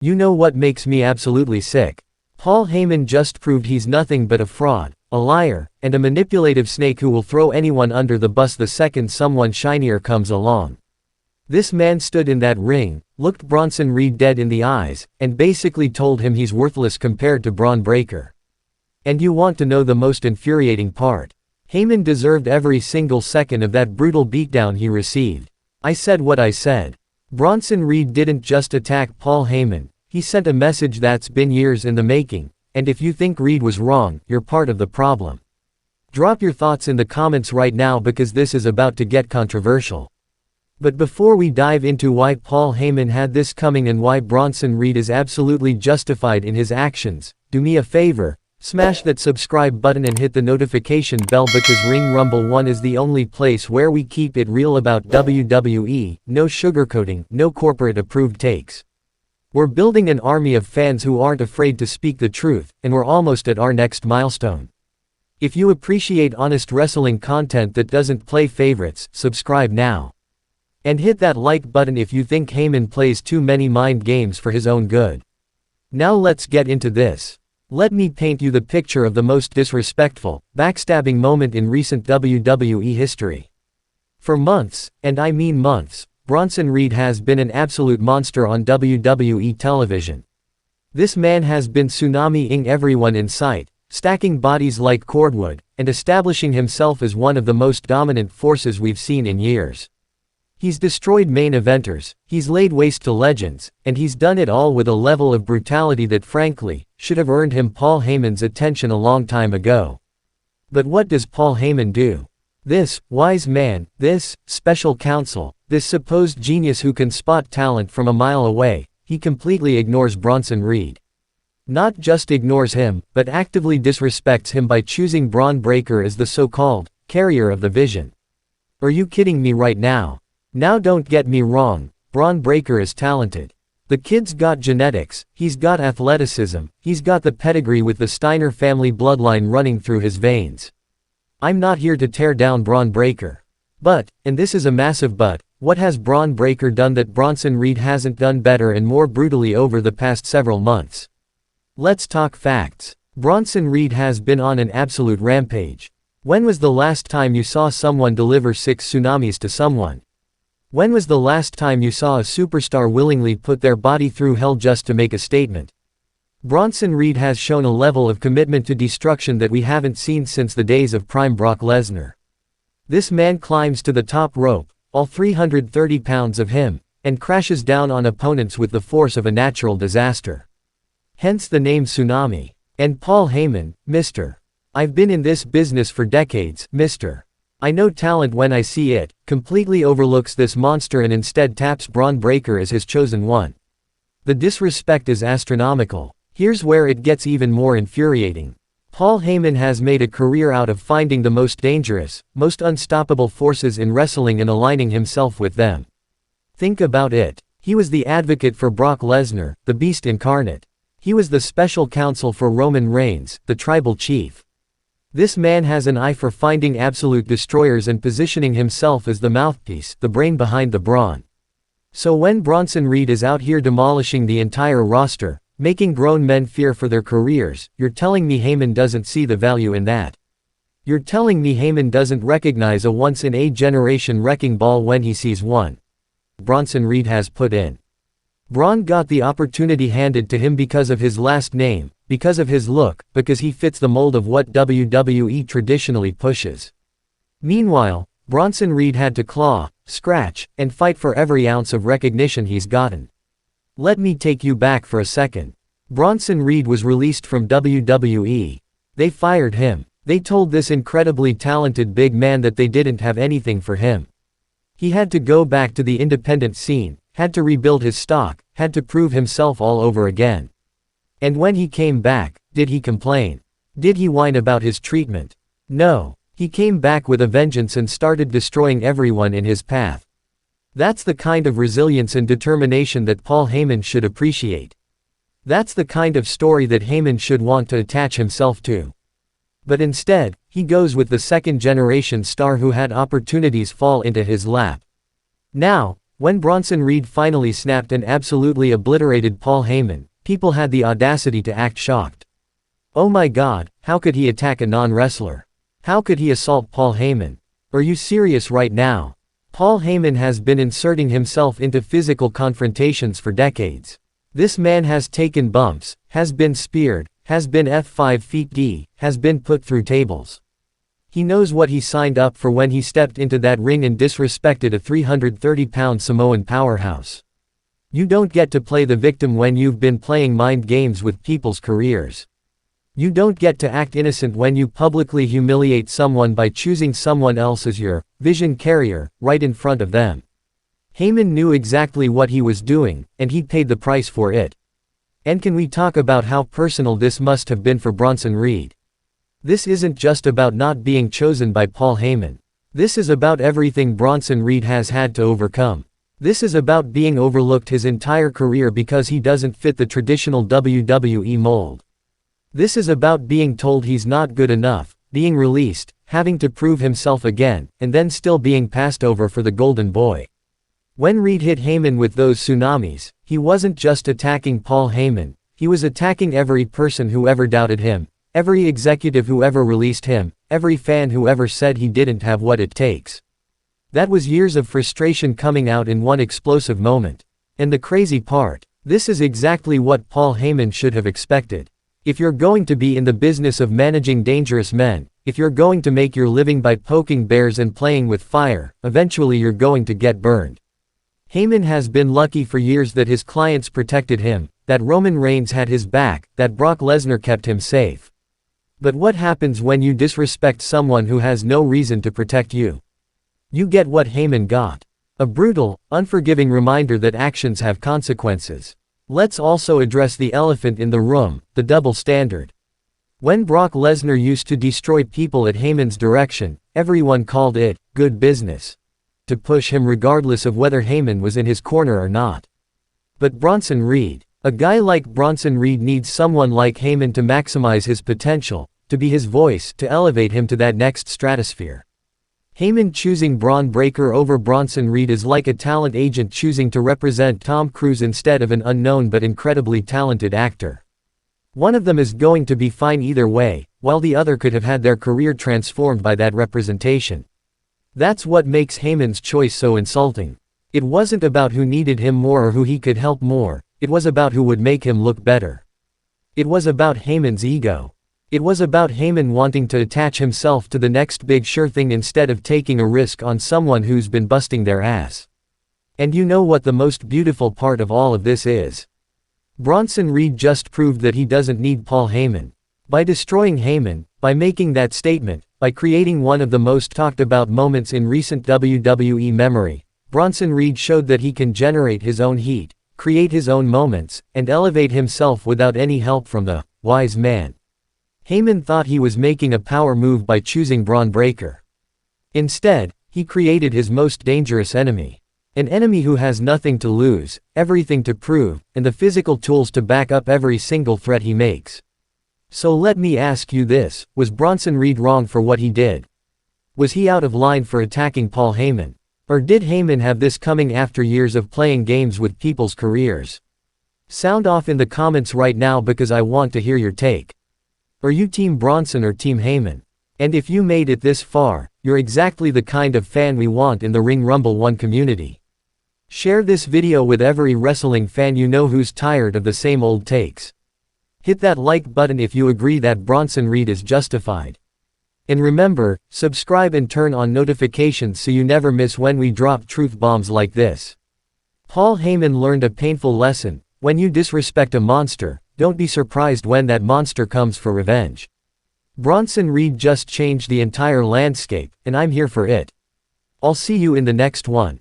You know what makes me absolutely sick? Paul Heyman just proved he's nothing but a fraud, a liar, and a manipulative snake who will throw anyone under the bus the second someone shinier comes along. This man stood in that ring, looked Bronson Reed dead in the eyes, and basically told him he's worthless compared to Bron Breakker. And you want to know the most infuriating part? Heyman deserved every single second of that brutal beatdown he received. I said what I said. Bronson Reed didn't just attack Paul Heyman, he sent a message that's been years in the making, and if you think Reed was wrong, you're part of the problem. Drop your thoughts in the comments right now because this is about to get controversial. But before we dive into why Paul Heyman had this coming and why Bronson Reed is absolutely justified in his actions, do me a favor, smash that subscribe button and hit the notification bell because Ring Rumble 1 is the only place where we keep it real about WWE, no sugarcoating, no corporate approved takes. We're building an army of fans who aren't afraid to speak the truth, and we're almost at our next milestone. If you appreciate honest wrestling content that doesn't play favorites, subscribe now. And hit that like button if you think Heyman plays too many mind games for his own good. Now let's get into this. Let me paint you the picture of the most disrespectful, backstabbing moment in recent WWE history. For months, and I mean months, Bronson Reed has been an absolute monster on WWE television. This man has been tsunami-ing everyone in sight, stacking bodies like cordwood, and establishing himself as one of the most dominant forces we've seen in years. He's destroyed main eventers, he's laid waste to legends, and he's done it all with a level of brutality that frankly, should have earned him Paul Heyman's attention a long time ago. But what does Paul Heyman do? This wise man, this special counsel, this supposed genius who can spot talent from a mile away, he completely ignores Bronson Reed. Not just ignores him, but actively disrespects him by choosing Bron Breakker as the so-called carrier of the vision. Are you kidding me right now? Now don't get me wrong, Bron Breakker is talented. The kid's got genetics, he's got athleticism, he's got the pedigree with the Steiner family bloodline running through his veins. I'm not here to tear down Bron Breakker. But, and this is a massive but, what has Bron Breakker done that Bronson Reed hasn't done better and more brutally over the past several months? Let's talk facts. Bronson Reed has been on an absolute rampage. When was the last time you saw someone deliver 6 tsunamis to someone? When was the last time you saw a superstar willingly put their body through hell just to make a statement? Bronson Reed has shown a level of commitment to destruction that we haven't seen since the days of prime Brock Lesnar. This man climbs to the top rope, all 330 pounds of him, and crashes down on opponents with the force of a natural disaster. Hence the name Tsunami. And Paul Heyman, Mr. I've been in this business for decades, Mr. I know talent when I see it, completely overlooks this monster and instead taps Bron Breakker as his chosen one. The disrespect is astronomical. Here's where it gets even more infuriating. Paul Heyman has made a career out of finding the most dangerous, most unstoppable forces in wrestling and aligning himself with them. Think about it. He was the advocate for Brock Lesnar, the beast incarnate. He was the special counsel for Roman Reigns, the tribal chief. This man has an eye for finding absolute destroyers and positioning himself as the mouthpiece, the brain behind the brawn. So when Bronson Reed is out here demolishing the entire roster, making grown men fear for their careers, you're telling me Heyman doesn't see the value in that? You're telling me Heyman doesn't recognize a once-in-a-generation wrecking ball when he sees one? Bronson Reed has put in. Bron got the opportunity handed to him because of his last name, because of his look, because he fits the mold of what WWE traditionally pushes. Meanwhile, Bronson Reed had to claw, scratch, and fight for every ounce of recognition he's gotten. Let me take you back for a second. Bronson Reed was released from WWE. They fired him. They told this incredibly talented big man that they didn't have anything for him. He had to go back to the independent scene, had to rebuild his stock, had to prove himself all over again. And when he came back, did he complain? Did he whine about his treatment? No. He came back with a vengeance and started destroying everyone in his path. That's the kind of resilience and determination that Paul Heyman should appreciate. That's the kind of story that Heyman should want to attach himself to. But instead, he goes with the second-generation star who had opportunities fall into his lap. Now, When Bronson Reed finally snapped and absolutely obliterated Paul Heyman, people had the audacity to act shocked. Oh my god, how could he attack a non-wrestler? How could he assault Paul Heyman? Are you serious right now? Paul Heyman has been inserting himself into physical confrontations for decades. This man has taken bumps, has been speared, has been F5 feet D, has been put through tables. He knows what he signed up for when he stepped into that ring and disrespected a 330-pound Samoan powerhouse. You don't get to play the victim when you've been playing mind games with people's careers. You don't get to act innocent when you publicly humiliate someone by choosing someone else as your vision carrier, right in front of them. Heyman knew exactly what he was doing, and he'd paid the price for it. And can we talk about how personal this must have been for Bronson Reed? This isn't just about not being chosen by Paul Heyman. This is about everything Bronson Reed has had to overcome. This is about being overlooked his entire career because he doesn't fit the traditional WWE mold. This is about being told he's not good enough, being released, having to prove himself again, and then still being passed over for the golden boy. When Reed hit Heyman with those tsunamis, he wasn't just attacking Paul Heyman, he was attacking every person who ever doubted him. Every executive who ever released him, every fan who ever said he didn't have what it takes. That was years of frustration coming out in one explosive moment. And the crazy part, this is exactly what Paul Heyman should have expected. If you're going to be in the business of managing dangerous men, if you're going to make your living by poking bears and playing with fire, eventually you're going to get burned. Heyman has been lucky for years that his clients protected him, that Roman Reigns had his back, that Brock Lesnar kept him safe. But what happens when you disrespect someone who has no reason to protect you? You get what Heyman got. A brutal, unforgiving reminder that actions have consequences. Let's also address the elephant in the room, the double standard. When Brock Lesnar used to destroy people at Heyman's direction, everyone called it good business. To push him regardless of whether Heyman was in his corner or not. But Bronson Reed, a guy like Bronson Reed needs someone like Heyman to maximize his potential, to be his voice, to elevate him to that next stratosphere. Heyman choosing Bron Breakker over Bronson Reed is like a talent agent choosing to represent Tom Cruise instead of an unknown but incredibly talented actor. One of them is going to be fine either way, while the other could have had their career transformed by that representation. That's what makes Heyman's choice so insulting. It wasn't about who needed him more or who he could help more. It was about who would make him look better. It was about Heyman's ego. It was about Heyman wanting to attach himself to the next big sure thing instead of taking a risk on someone who's been busting their ass. And you know what the most beautiful part of all of this is? Bronson Reed just proved that he doesn't need Paul Heyman. By destroying Heyman, by making that statement, by creating one of the most talked about moments in recent WWE memory, Bronson Reed showed that he can generate his own heat, create his own moments, and elevate himself without any help from the wise man. Heyman thought he was making a power move by choosing Bron Breakker. Instead, he created his most dangerous enemy. An enemy who has nothing to lose, everything to prove, and the physical tools to back up every single threat he makes. So let me ask you this, was Bronson Reed wrong for what he did? Was he out of line for attacking Paul Heyman? Or did Heyman have this coming after years of playing games with people's careers? Sound off in the comments right now because I want to hear your take. Are you Team Bronson or Team Heyman? And if you made it this far, you're exactly the kind of fan we want in the Ring Rumble 1 community. Share this video with every wrestling fan you know who's tired of the same old takes. Hit that like button if you agree that Bronson Reed is justified. And remember, subscribe and turn on notifications so you never miss when we drop truth bombs like this. Paul Heyman learned a painful lesson: when you disrespect a monster, don't be surprised when that monster comes for revenge. Bronson Reed just changed the entire landscape, and I'm here for it. I'll see you in the next one.